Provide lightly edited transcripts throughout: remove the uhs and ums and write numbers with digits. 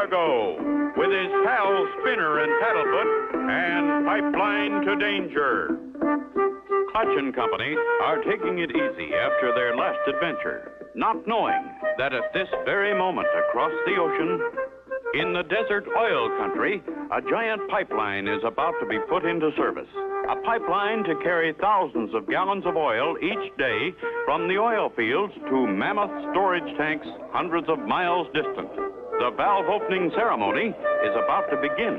Cargo with his pals Spinner and Paddlefoot and Pipeline to Danger. Clutch and Company are taking it easy after their last adventure, not knowing that at this very moment across the ocean, in the desert oil country, a giant pipeline is about to be put into service. A pipeline to carry thousands of gallons of oil each day from the oil fields to mammoth storage tanks hundreds of miles distant. The valve opening ceremony is about to begin.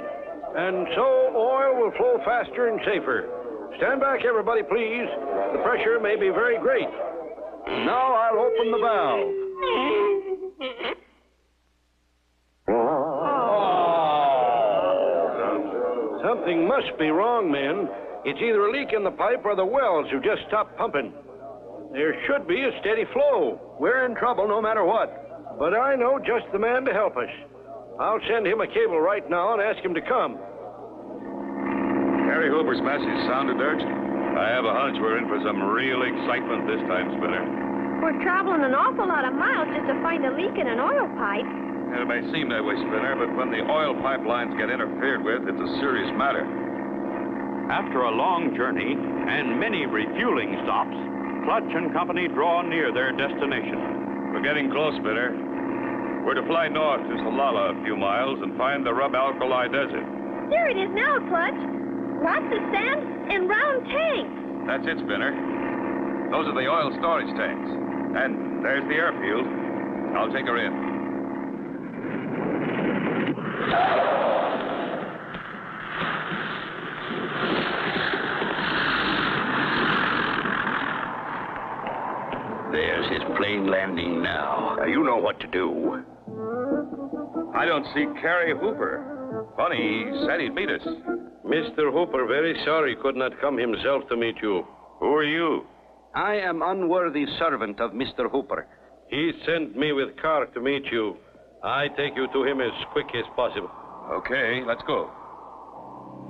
And so oil will flow faster and safer. Stand back, everybody, please. The pressure may be very great. Now I'll open the valve. Oh. Something must be wrong, men. It's either a leak in the pipe or the wells have just stopped pumping. There should be a steady flow. We're in trouble no matter what. But I know just the man to help us. I'll send him a cable right now and ask him to come. Harry Hooper's message sounded urgent. I have a hunch we're in for some real excitement this time, Spinner. We're traveling an awful lot of miles just to find a leak in an oil pipe. And it may seem that way, Spinner, but when the oil pipelines get interfered with, it's a serious matter. After a long journey and many refueling stops, Clutch and Company draw near their destination. We're getting close, Spinner. We're to fly north to Solala a few miles and find the Rub Alkali Desert. There it is now, Clutch. Lots of sand and round tanks. That's it, Spinner. Those are the oil storage tanks. And there's the airfield. I'll take her in. There's his plane landing now. You know what to do. I don't see Cary Hooper. Funny, he said he'd meet us. Mr. Hooper, very sorry could not come himself to meet you. Who are you? I am unworthy servant of Mr. Hooper. He sent me with car to meet you. I take you to him as quick as possible. Okay, let's go.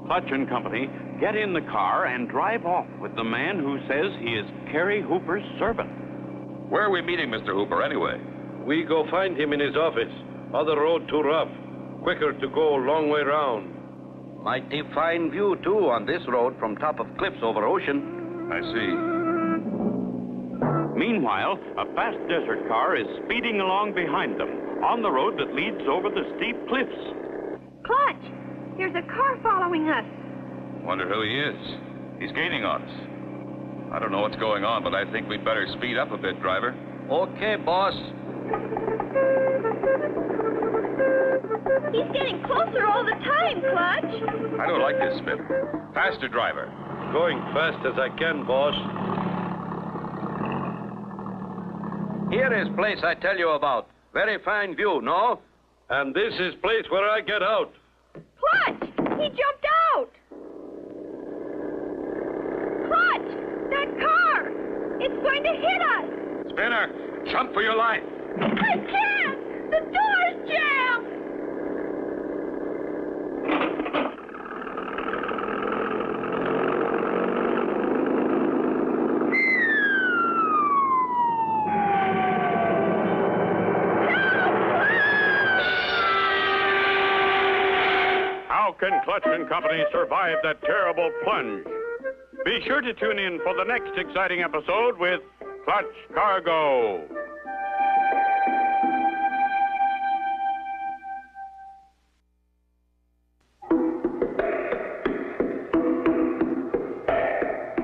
Clutch and Company get in the car and drive off with the man who says he is Cary Hooper's servant. Where are we meeting Mr. Hooper, anyway? We go find him in his office. Other road too rough. Quicker to go long way round. Mighty fine view, too, on this road from top of cliffs over ocean. I see. Meanwhile, a fast desert car is speeding along behind them on the road that leads over the steep cliffs. Clutch, there's a car following us. Wonder who he is. He's gaining on us. I don't know what's going on, but I think we'd better speed up a bit, driver. Okay, boss. He's getting closer all the time, Clutch. I don't like this, Smith. Faster, driver. Going fast as I can, boss. Here is place I tell you about. Very fine view, no? And this is place where I get out. Clutch! He jumped out! Clutch! That car! It's going to hit us! Spinner, jump for your life. I can't! The door's jammed! How can Clutch and Company survive that terrible plunge? Be sure to tune in for the next exciting episode with Clutch Cargo.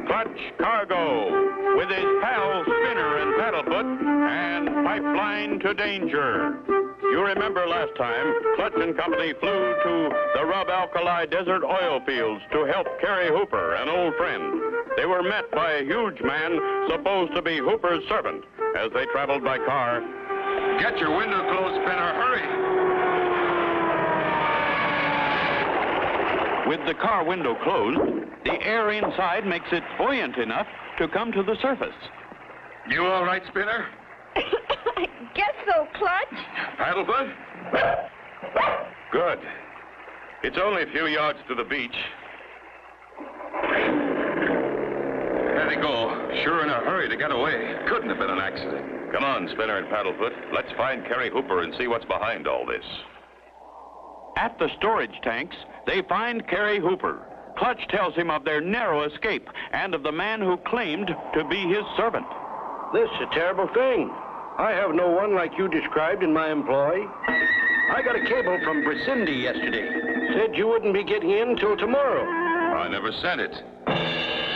Clutch Cargo with his pals Spinner and Paddlefoot and Pipeline to Danger. You remember last time, Clutch and Company flew to the Rub Alkali Desert oil fields to help Cary Hooper, an old friend. They were met by a huge man supposed to be Hooper's servant as they traveled by car. Get your window closed, Spinner. Hurry. With the car window closed, the air inside makes it buoyant enough to come to the surface. You all right, Spinner? I guess so, Clutch. Paddlefoot? Good. It's only a few yards to the beach. There they go. Sure in a hurry to get away. Couldn't have been an accident. Come on, Spinner and Paddlefoot. Let's find Cary Hooper and see what's behind all this. At the storage tanks, they find Carrie Hooper. Clutch tells him of their narrow escape and of the man who claimed to be his servant. This is a terrible thing. I have no one like you described in my employ. I got a cable from Brisindi yesterday. Said you wouldn't be getting in till tomorrow. I never sent it.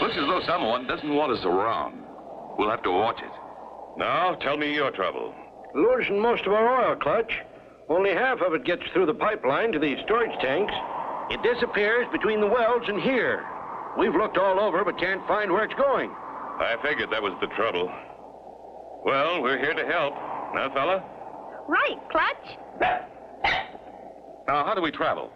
Looks as though someone doesn't want us around. We'll have to watch it. Now, tell me your trouble. Losing most of our oil, Clutch. Only half of it gets through the pipeline to these storage tanks. It disappears between the wells and here. We've looked all over, but can't find where it's going. I figured that was the trouble. Well, we're here to help. Now, fella? Right, Clutch. Now, how do we travel?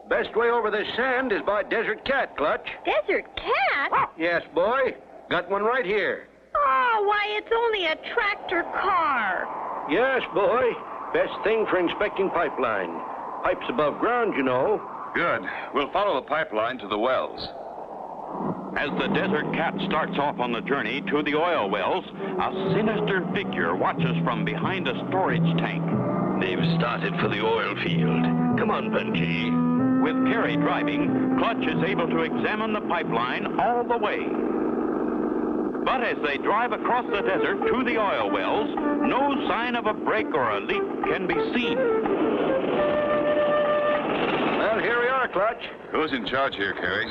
Best way over this sand is by Desert Cat, Clutch. Desert Cat? Yes, boy. Got one right here. Oh, why, it's only a tractor car. Yes, boy. Best thing for inspecting pipeline. Pipes above ground, you know. Good. We'll follow the pipeline to the wells. As the Desert Cat starts off on the journey to the oil wells, a sinister figure watches from behind a storage tank. They've started for the oil field. Come on, Punchy. With Carrie driving, Clutch is able to examine the pipeline all the way. But as they drive across the desert to the oil wells, no sign of a break or a leak can be seen. Well, here we are, Clutch. Who's in charge here, Carrie?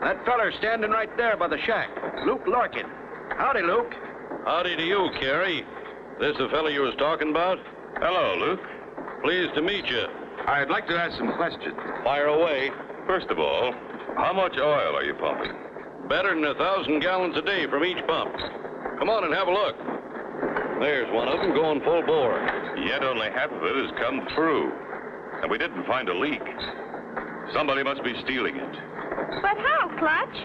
That feller standing right there by the shack, Luke Larkin. Howdy, Luke. Howdy to you, Carrie. This the fella you was talking about? Hello, Luke. Pleased to meet you. I'd like to ask some questions. Fire away. First of all, how much oil are you pumping? Better than 1,000 gallons a day from each pump. Come on and have a look. There's one of them going full bore. Yet only half of it has come through. And we didn't find a leak. Somebody must be stealing it. But how, Clutch?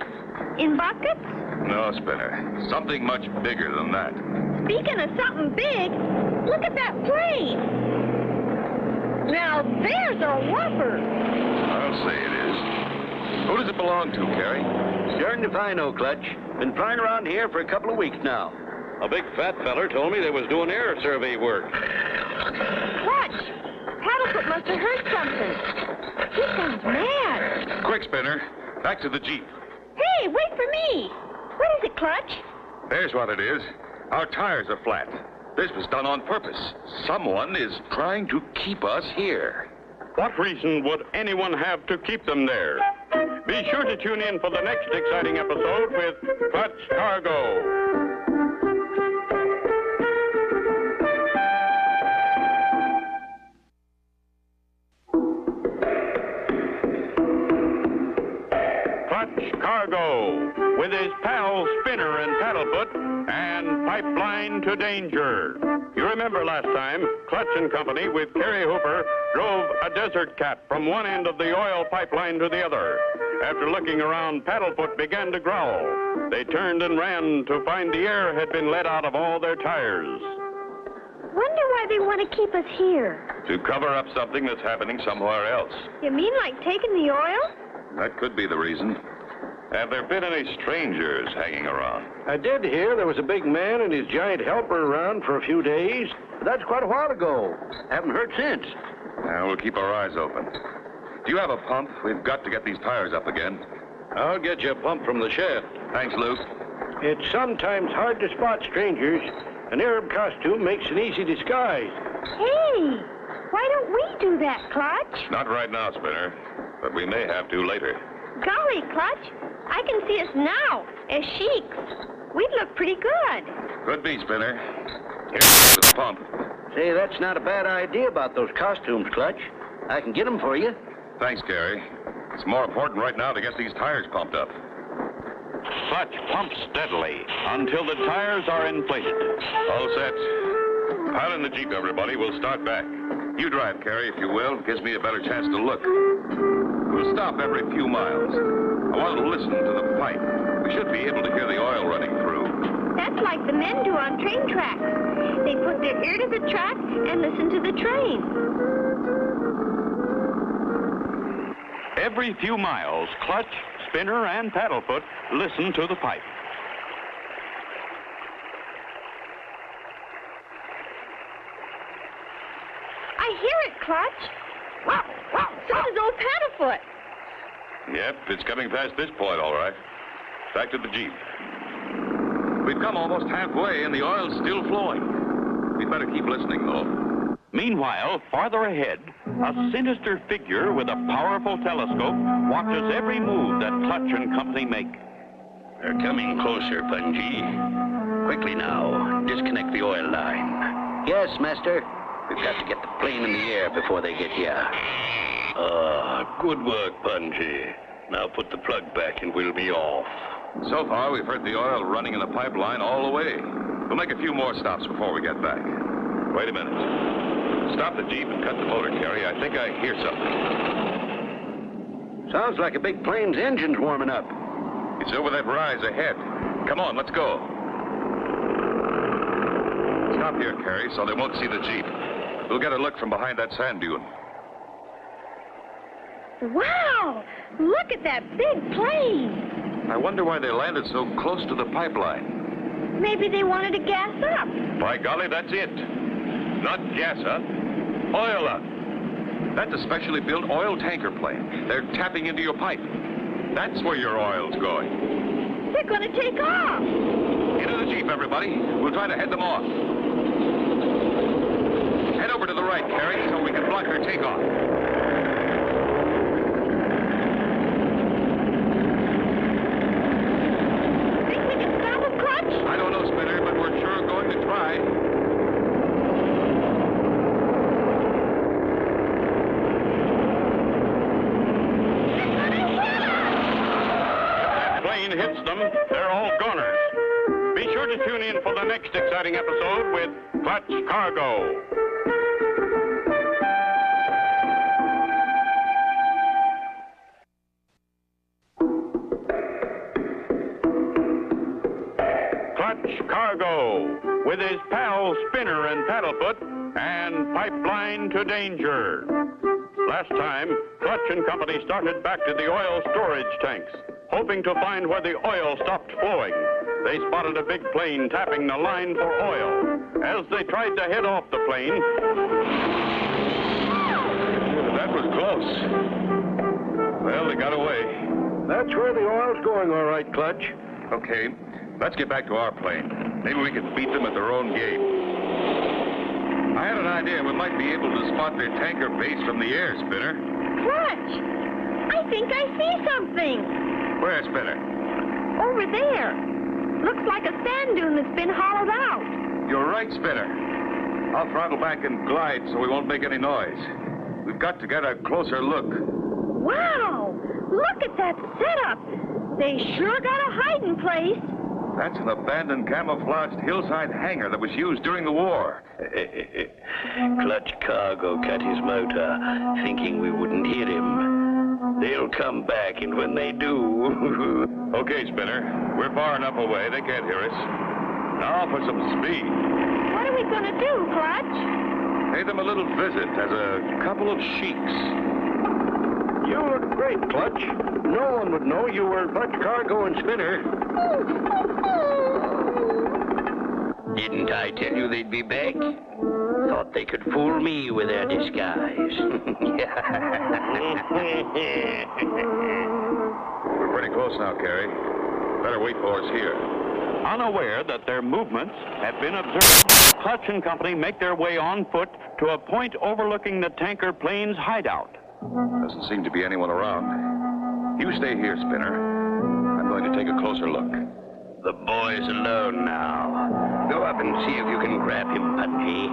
In buckets? No, Spinner. Something much bigger than that. Speaking of something big, look at that plane. Now, there's a whopper. I'll say it is. Who does it belong to, Carrie? Darned if I know, Clutch. Been flying around here for a couple of weeks now. A big fat feller told me they was doing air survey work. Clutch, Paddlefoot must have heard something. He sounds mad. Quick, Spinner. Back to the Jeep. Hey, wait for me. What is it, Clutch? There's what it is. Our tires are flat. This was done on purpose. Someone is trying to keep us here. What reason would anyone have to keep them there? Be sure to tune in for the next exciting episode with Clutch Cargo. Clutch Cargo, with his pals Spinner and Paddlefoot, and Pipeline to Danger. You remember last time, Clutch and Company with Carrie Hooper drove a Desert Cat from one end of the oil pipeline to the other. After looking around, Paddlefoot began to growl. They turned and ran to find the air had been let out of all their tires. Wonder why they want to keep us here. To cover up something that's happening somewhere else. You mean like taking the oil? That could be the reason. Have there been any strangers hanging around? I did hear there was a big man and his giant helper around for a few days. But that's quite a while ago. Haven't heard since. We'll keep our eyes open. Do you have a pump? We've got to get these tires up again. I'll get you a pump from the shed. Thanks, Luke. It's sometimes hard to spot strangers. An Arab costume makes an easy disguise. Hey, why don't we do that, Clutch? Not right now, Spinner, but we may have to later. Golly, Clutch, I can see us now as sheiks. We'd look pretty good. Could be, Spinner. Here's the pump. Say, that's not a bad idea about those costumes, Clutch. I can get them for you. Thanks, Carrie. It's more important right now to get these tires pumped up. Clutch pumps steadily until the tires are inflated. All set. Pile in the Jeep, everybody. We'll start back. You drive, Carrie, if you will. Gives me a better chance to look. We'll stop every few miles. I want to listen to the pipe. We should be able to hear the oil running through. That's like the men do on train tracks. They put their ear to the track and listen to the train. Every few miles, Clutch, Spinner, and Paddlefoot listen to the pipe. I hear it, Clutch. So does old Paddlefoot. Yep, it's coming past this point, all right. Back to the Jeep. We've come almost halfway, and the oil's still flowing. We'd better keep listening, though. Meanwhile, farther ahead, a sinister figure with a powerful telescope watches every move that Clutch and Company make. They're coming closer, Punji. Quickly now, disconnect the oil line. Yes, Master. We've got to get the plane in the air before they get here. Good work, Punji. Now put the plug back and we'll be off. So far, we've heard the oil running in the pipeline all the way. We'll make a few more stops before we get back. Wait a minute. Stop the Jeep and cut the motor, Carrie. I think I hear something. Sounds like a big plane's engine's warming up. It's over that rise ahead. Come on, let's go. Stop here, Carrie, so they won't see the Jeep. We'll get a look from behind that sand dune. Wow! Look at that big plane. I wonder why they landed so close to the pipeline. Maybe they wanted to gas up. By golly, that's it. Not gas up, oil up. That's a specially built oil tanker plane. They're tapping into your pipe. That's where your oil's going. They're going to take off. Into the Jeep, everybody. We'll try to head them off. Head over to the right, Carrie, so we can block her takeoff. Think we can stop them, Clutch? I don't know, Spinner, but we're sure going to try. Hits them, they're all goners. Be sure to tune in for the next exciting episode with Clutch Cargo. Clutch Cargo, with his pals Spinner and Paddlefoot, and Pipeline to Danger. Last time, Clutch and Company started back to the oil storage tanks, hoping to find where the oil stopped flowing. They spotted a big plane tapping the line for oil. As they tried to head off the plane... That was close. Well, they got away. That's where the oil's going, all right, Clutch. Okay, let's get back to our plane. Maybe we can beat them at their own game. I had an idea we might be able to spot their tanker base from the air, Spinner. Clutch, I think I see something. Where, Spinner? Over there. Looks like a sand dune that's been hollowed out. You're right, Spinner. I'll throttle back and glide so we won't make any noise. We've got to get a closer look. Wow! Look at that setup. They sure got a hiding place. That's an abandoned camouflaged hillside hangar that was used during the war. Clutch Cargo cut his motor, thinking we wouldn't hear him. They'll come back, and when they do... Okay, Spinner. We're far enough away. They can't hear us. Now for some speed. What are we going to do, Clutch? Pay them a little visit as a couple of sheiks. You look great, Clutch. No one would know you were Clutch Cargo and Spinner. Didn't I tell you they'd be back? Thought they could fool me with their disguise. We're pretty close now, Carrie. Better wait for us here. Unaware that their movements had been observed, Clutch and Company make their way on foot to a point overlooking the tanker plane's hideout. Doesn't seem to be anyone around. You stay here, Spinner. I'm going to take a closer look. The boy's alone now. Go up and see if you can grab him, Punji.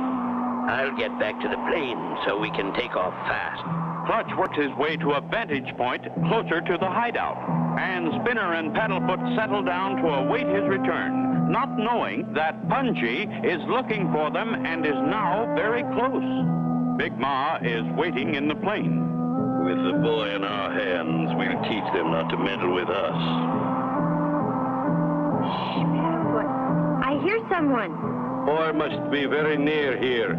I'll get back to the plane so we can take off fast. Clutch worked his way to a vantage point closer to the hideout, and Spinner and Paddlefoot settled down to await his return, not knowing that Punji is looking for them and is now very close. Big Ma is waiting in the plane. With the boy in our hands, we'll teach them not to meddle with us. What? I hear someone. Boy must be very near here.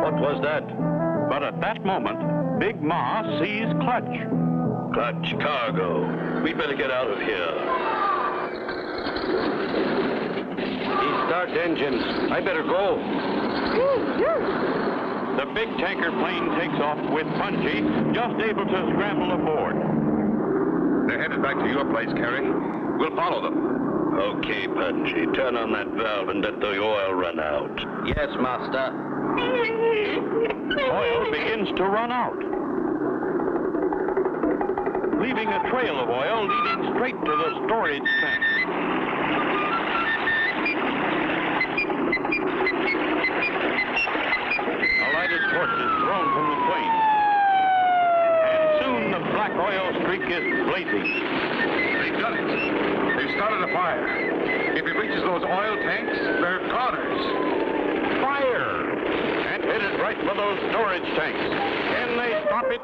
What was that? But at that moment, Big Ma sees Clutch. Clutch Cargo. We'd better get out of here. He starts engines. I better go. the big tanker plane takes off with Punji just able to scramble aboard. They're headed back to your place, Carrie. We'll follow them. Okay, Punchy, turn on that valve and let the oil run out. Yes, master. Oil begins to run out, leaving a trail of oil leading straight to the storage tank. A lighted torch is thrown from the plane, and soon the black oil streak is blazing. They've done it. They've started a fire. If it reaches those oil tanks, they're goners. Fire! And headed right for those storage tanks. Can they stop it?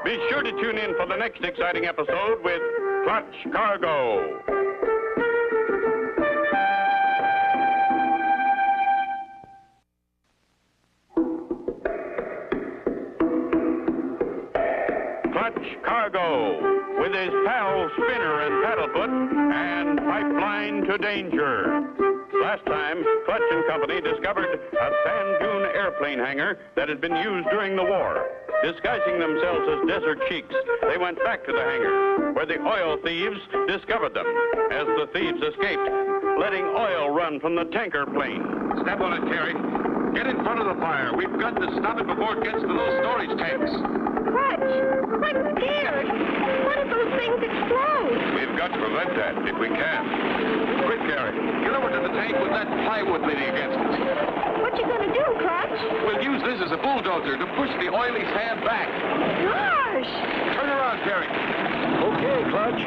Be sure to tune in for the next exciting episode with Clutch Cargo. Clutch Cargo, with his pals Spinner and Paddlefoot, and Pipeline to Danger. Last time, Clutch and Company discovered a sand dune airplane hangar that had been used during the war. Disguising themselves as desert sheiks, they went back to the hangar, where the oil thieves discovered them. As the thieves escaped, letting oil run from the tanker plane. Step on it, Carrie. Get in front of the fire. We've got to stop it before it gets to those storage tanks. Clutch, I'm scared. What if those things explode? We've got to prevent that if we can. Quick, Carrie. Get over to the tank with that plywood leaning against it. What you gonna do, Clutch? We'll use this as a bulldozer to push the oily sand back. Gosh! Turn around, Carrie. Okay, Clutch.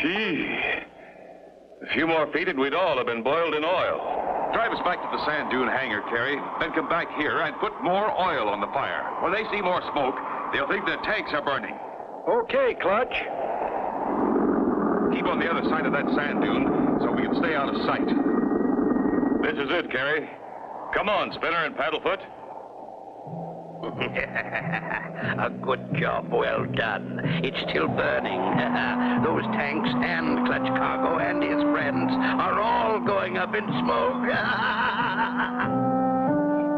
Gee. A few more feet and we'd all have been boiled in oil. Drive us back to the sand dune hangar, Carrie. Then come back here and put more oil on the fire. When they see more smoke, they'll think the tanks are burning. Okay, Clutch. Keep on the other side of that sand dune so we can stay out of sight. This is it, Carrie. Come on, Spinner and Paddlefoot. A good job, well done. It's still burning. Those tanks and Clutch Cargo and his friends are all going up in smoke.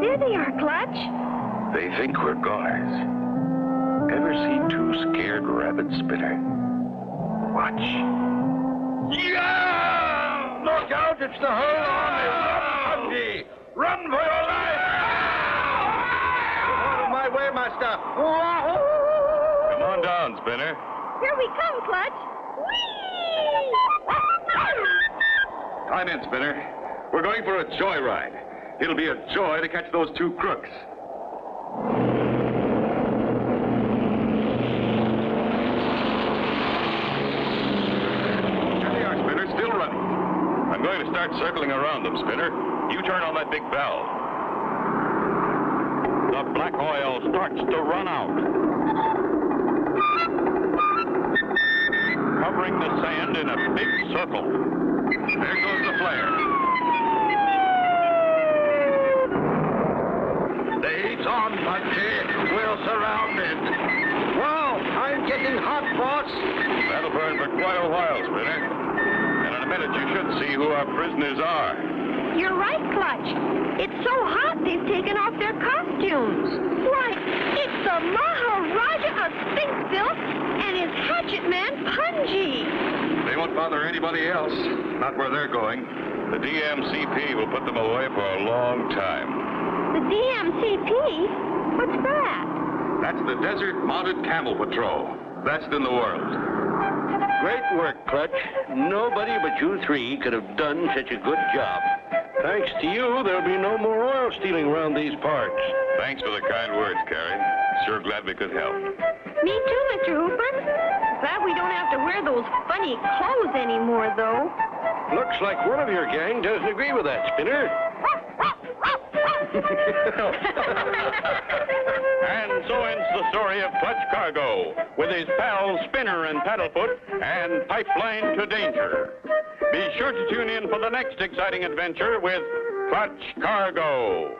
There they are, Clutch. They think we're goners. Ever seen two scared rabbits, Spinner? Watch. Yeah! Look out, it's the whole army. Run, Punji! Run for your life! Get out of my way, master. Come on down, Spinner. Here we come, Clutch. Whee! Climb in, Spinner. We're going for a joyride. It'll be a joy to catch those two crooks. There they are, Spinner, still running. I'm going to start circling around them, Spinner. You turn on that big valve. The black oil starts to run out, covering the sand in a big circle. There goes the flare. The heat's on, Punji. We're surrounded. Wow, I'm getting hot, boss. That'll burn for quite a while, Spinner. And in a minute, you should see who our prisoners are. You're right, Clutch. It's so hot they've taken off their costumes. Why, it's the Maharaja of Sphinxville and his hatchet man, Punji. They won't bother anybody else. Not where they're going. The DMCP will put them away for a long time. The DMCP? What's that? That's the Desert Mounted Camel Patrol. Best in the world. Great work, Clutch. Nobody but you three could have done such a good job. Thanks to you, there'll be no more oil stealing around these parts. Thanks for the kind words, Carrie. Sure glad we could help. Me too, Mr. Hooper. Glad we don't have to wear those funny clothes anymore, though. Looks like one of your gang doesn't agree with that, Spinner. And so ends the story of Clutch Cargo, with his pals Spinner and Paddlefoot and Pipeline to Danger. Be sure to tune in for the next exciting adventure with Clutch Cargo.